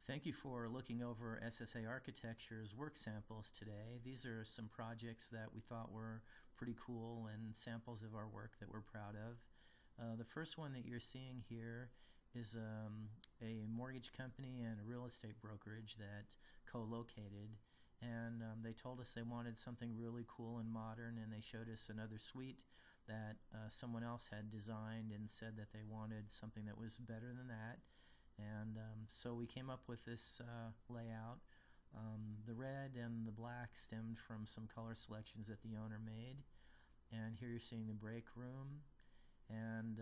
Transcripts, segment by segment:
Thank you for looking over SSA Architecture's work samples today. These are some projects that we thought were pretty cool and samples of our work that we're proud of. The first one that you're seeing here is a mortgage company and a real estate brokerage that co-located, and they told us they wanted something really cool and modern, and they showed us another suite that someone else had designed and said that they wanted something that was better than that. And so we came up with this layout. The red and the black stemmed from some color selections that the owner made. And here you're seeing the break room. And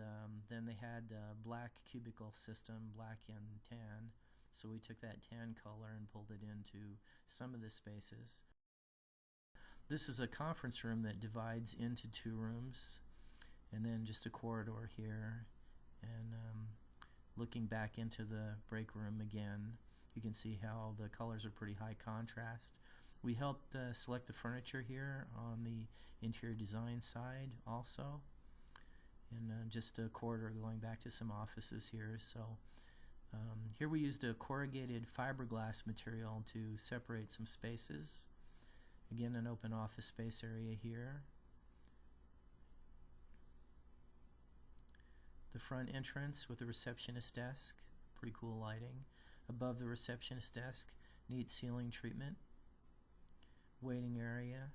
then they had a black cubicle system, black and tan. So we took that tan color and pulled it into some of the spaces. This is a conference room that divides into two rooms, and then just a corridor here. And looking back into the break room again, you can see how the colors are pretty high contrast. We helped select the furniture here on the interior design side also, and just a corridor going back to some offices here. So here we used a corrugated fiberglass material to separate some spaces. Again, an open office space area here. The front entrance with the receptionist desk, pretty cool lighting. Above the receptionist desk, neat ceiling treatment. Waiting area.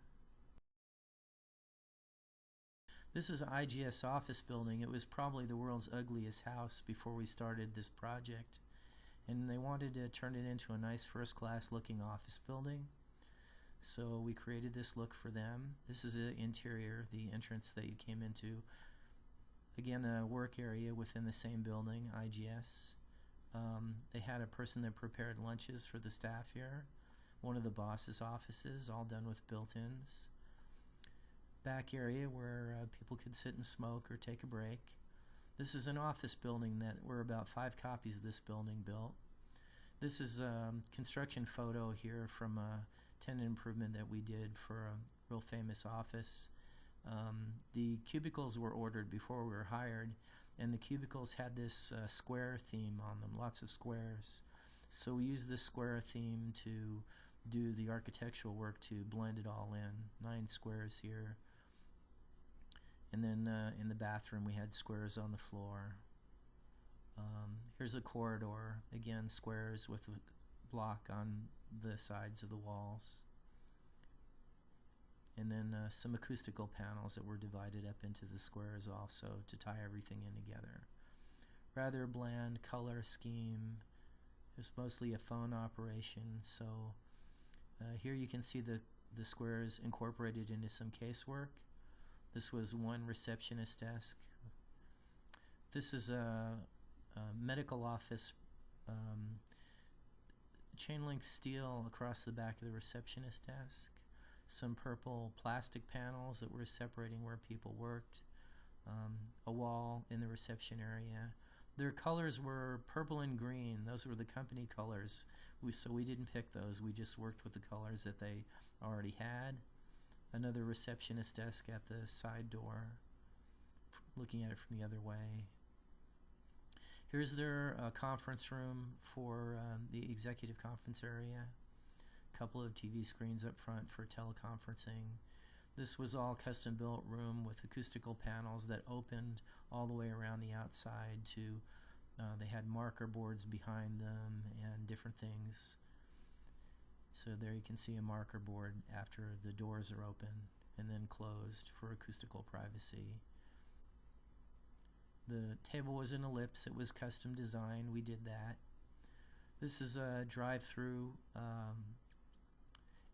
This is an IGS office building. It was probably the world's ugliest house before we started this project, and they wanted to turn it into a nice first-class looking office building. So we created this look for them. This is the interior, the entrance that you came into. Again, a work area within the same building, IGS. They had a person that prepared lunches for the staff here. One of the boss's offices, all done with built-ins. Back area where people could sit and smoke or take a break. This is an office building that we're about 5 copies of this building built. This is a construction photo here from a tenant improvement that we did for a real famous office. The cubicles were ordered before we were hired, and the cubicles had this square theme on them, lots of squares. So we used this square theme to do the architectural work to blend it all in. 9 squares here. And then in the bathroom we had squares on the floor. Here's a corridor, again squares with a block on the sides of the walls. And then some acoustical panels that were divided up into the squares also to tie everything in together. Rather bland color scheme. It's mostly a phone operation, so here you can see the squares incorporated into some casework. This was one receptionist desk. This is a medical office, chain link steel across the back of the receptionist desk. Some purple plastic panels that were separating where people worked, a wall in the reception area. Their colors were purple and green. Those were the company colors, so we didn't pick those. We just worked with the colors that they already had. Another receptionist desk at the side door, looking at it from the other way. Here's their conference room for the executive conference area. Couple of TV screens up front for teleconferencing. This was all custom built room with acoustical panels that opened all the way around the outside to, they had marker boards behind them and different things. So there you can see a marker board after the doors are open and then closed for acoustical privacy. The table was an ellipse. It was custom designed. We did that. This is a drive-through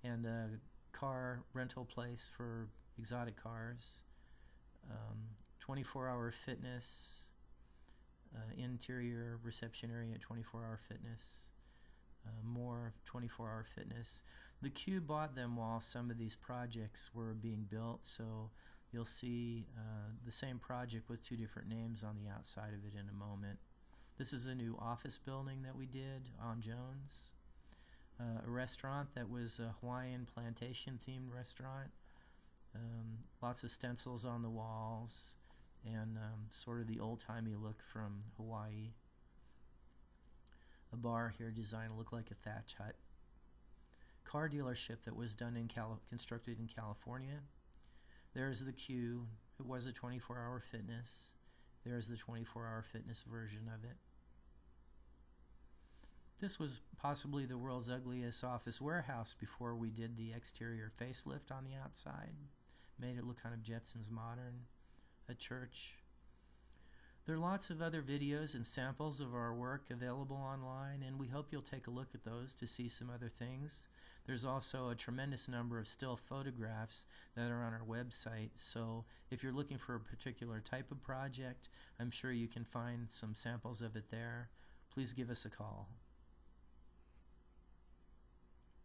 and a car rental place for exotic cars. 24-hour fitness, interior reception area, 24-hour fitness, more 24-hour fitness. The Q bought them while some of these projects were being built, so you'll see the same project with 2 different names on the outside of it in a moment. This is a new office building that we did on Jones. A restaurant that was a Hawaiian plantation themed restaurant. Lots of stencils on the walls and sort of the old-timey look from Hawaii. a bar here designed to look like a thatch hut. Car dealership that was done constructed in California. There's the Q. It was a 24-hour fitness. There's the 24-hour fitness version of it. This was possibly the world's ugliest office warehouse before we did the exterior facelift on the outside. Made it look kind of Jetsons modern. A church. There are lots of other videos and samples of our work available online, and we hope you'll take a look at those to see some other things. There's also a tremendous number of still photographs that are on our website, so if you're looking for a particular type of project, I'm sure you can find some samples of it there. Please give us a call.